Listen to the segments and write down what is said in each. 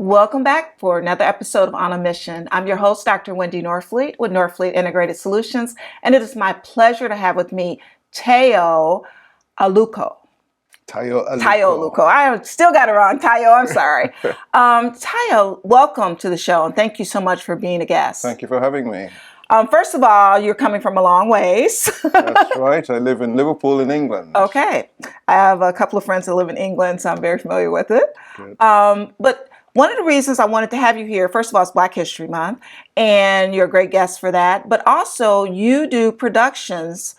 Welcome back for another episode of On a Mission. I'm your host, Dr. Wendy Norfleet with Norfleet Integrated Solutions, and it is my pleasure to have with me Tayo Aluko. Tayo Aluko. Tayo Aluko. I still got it wrong. Tayo, I'm sorry. Tayo, welcome to the show, and thank you so much for being a guest. Thank you for having me. First of all, you're coming from a long ways. That's right. I live in Liverpool in England. Okay. I have a couple of friends that live in England, so I'm very familiar with it. Good. But one of the reasons I wanted to have you here, first of all, it's Black History Month, and you're a great guest for that. But also, you do productions,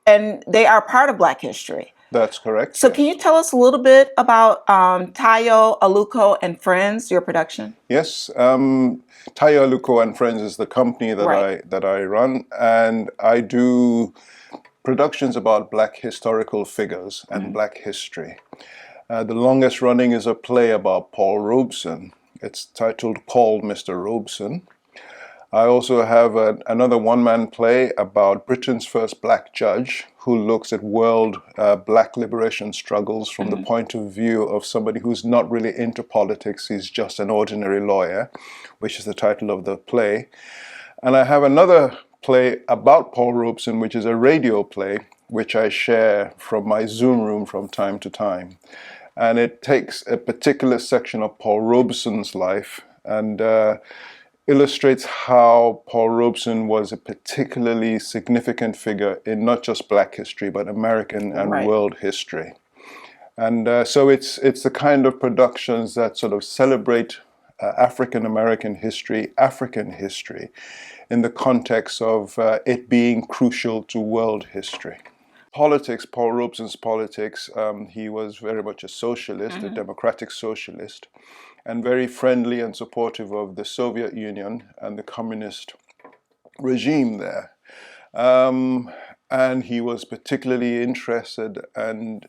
and they are part of Black History. That's correct. So can you tell us a little bit about Tayo Aluko and Friends, your production? Yes. Tayo Aluko and Friends is the company that I run, and I do productions about Black historical figures and Black history. The longest running is a play about Paul Robeson. It's titled Called Mr. Robeson. I also have another one-man play about Britain's first black judge who looks at world black liberation struggles from the point of view of somebody who's not really into politics. He's just an ordinary lawyer, which is the title of the play. And I have another play about Paul Robeson, which is a radio play, which I share from my Zoom room from time to time. And it takes a particular section of Paul Robeson's life and illustrates how Paul Robeson was a particularly significant figure in not just Black history, but American and world history. And so it's the kind of productions that sort of celebrate African history in the context of it being crucial to world history. Politics, Paul Robeson's politics, he was very much a socialist, a democratic socialist, and very friendly and supportive of the Soviet Union and the communist regime there. And he was particularly interested and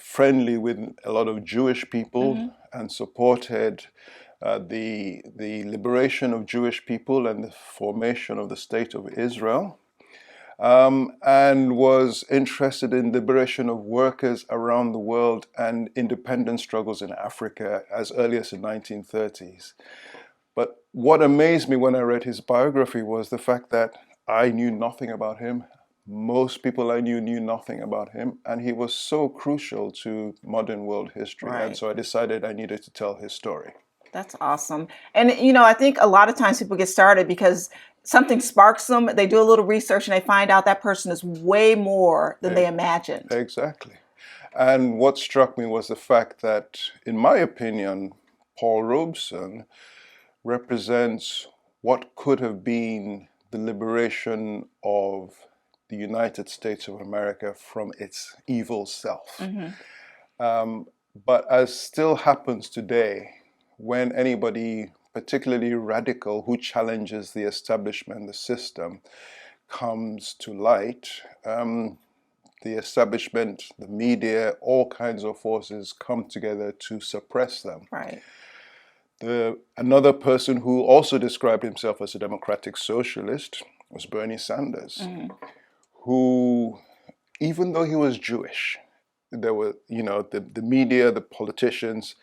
friendly with a lot of Jewish people and supported the liberation of Jewish people and the formation of the State of Israel. And was interested in liberation of workers around the world and independence struggles in Africa as early as the 1930s. But what amazed me when I read his biography was the fact that I knew nothing about him. Most people I knew nothing about him, and he was so crucial to modern world history. And so I decided I needed to tell his story. That's awesome. And, I think a lot of times people get started because something sparks them, they do a little research, and they find out that person is way more than they imagined. Exactly. And what struck me was the fact that, in my opinion, Paul Robeson represents what could have been the liberation of the United States of America from its evil self. But as still happens today, when anybody particularly radical who challenges the establishment, the system, comes to light, the establishment, the media, all kinds of forces come together to suppress them. Another person who also described himself as a democratic socialist was Bernie Sanders, who, even though he was Jewish, there were, the media, the politicians,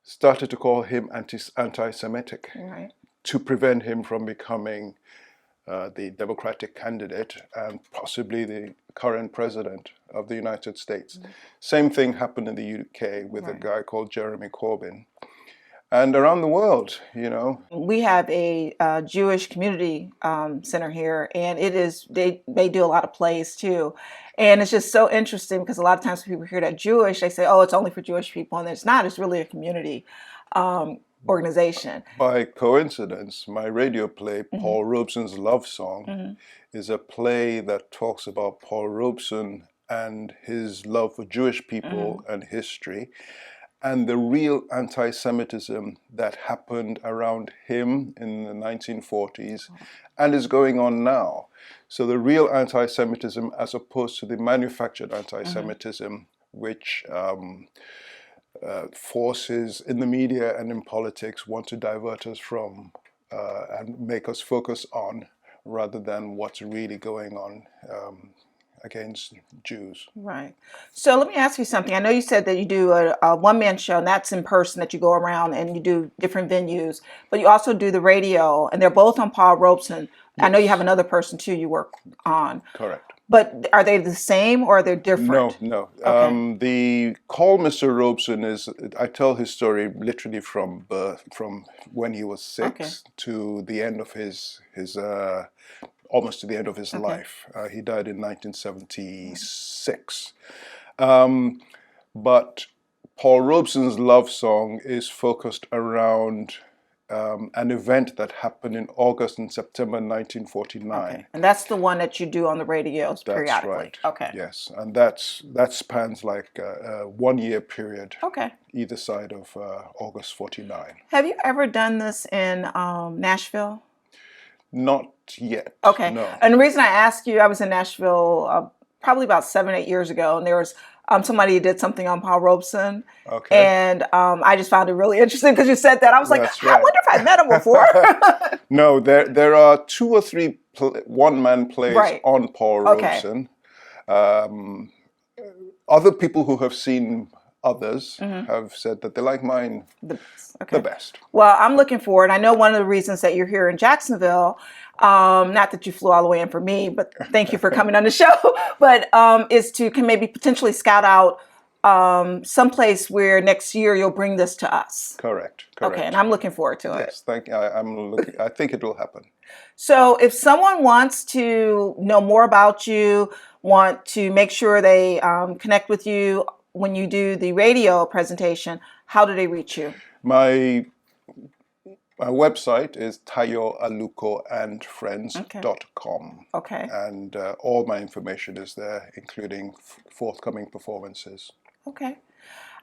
started to call him anti-Semitic to prevent him from becoming the Democratic candidate and possibly the current president of the United States. Same thing happened in the UK with a guy called Jeremy Corbyn. And around the world, We have a Jewish community center here, and they do a lot of plays too. And it's just so interesting because a lot of times when people hear that Jewish, they say, oh, it's only for Jewish people. And it's not. It's really a community organization. By coincidence, my radio play, Paul Robeson's Love Song, is a play that talks about Paul Robeson and his love for Jewish people and history, and the real anti-Semitism that happened around him in the 1940s and is going on now. So the real anti-Semitism as opposed to the manufactured anti-Semitism, which forces in the media and in politics want to divert us from and make us focus on rather than what's really going on against Jews. Right. So let me ask you something. I know you said that you do a one-man show, and that's in person, that you go around and you do different venues, but you also do the radio, and they're both on Paul Robeson. I know you have Yes, another person too you work on, correct. but are they the same or are they No, different? no. Okay. The Call Mr. Robeson is, I tell his story literally from birth, from when he was Okay. 6 to the end of his almost to the end of his Okay. life. He died in 1976. Um, but Paul Robeson's love song is focused around an event that happened in August and September 1949. Okay. And that's the one that you do on the radios That's periodically. right. Okay. Yes, and that spans like a 1 year period, Okay. either side of August 49. Have you ever done this in Nashville? Not yet. Okay. No. And the reason I ask you, I was in Nashville probably about 7, 8 years ago, and there was somebody who did something on Paul Robeson. Okay. And I just found it really interesting because you said that. I was like, That's I right. wonder if I met him before. No, there are 2 or 3 one-man plays Right. on Paul Okay. Robeson. Um, Other people who have seen others have said that they like mine The, the okay. best. Well, I'm looking forward. I know one of the reasons that you're here in Jacksonville, not that you flew all the way in for me, but thank you for coming on the show, but is to can maybe potentially scout out someplace where next year you'll bring this to us. Correct. Okay, and Correct. I'm looking forward to it. Yes. I'm looking. I think it will happen. So if someone wants to know more about you, want to make sure they connect with you when you do the radio presentation, how do they reach you? My website is Okay. tayoalukoandfriends.com, Okay. and all my information is there, including forthcoming performances. Okay.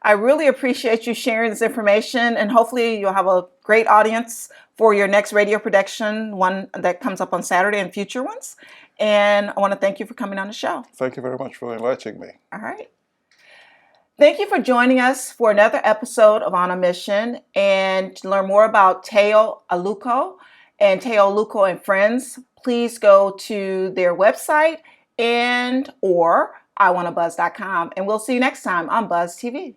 I really appreciate you sharing this information, and hopefully you'll have a great audience for your next radio production, one that comes up on Saturday and future ones. And I want to thank you for coming on the show. Thank you very much for inviting me. All right. Thank you for joining us for another episode of On a Mission. And to learn more about Tayo Aluko and Tayo Aluko and Friends, please go to their website and or iwannabuzz.com. And we'll see you next time on Buzz TV.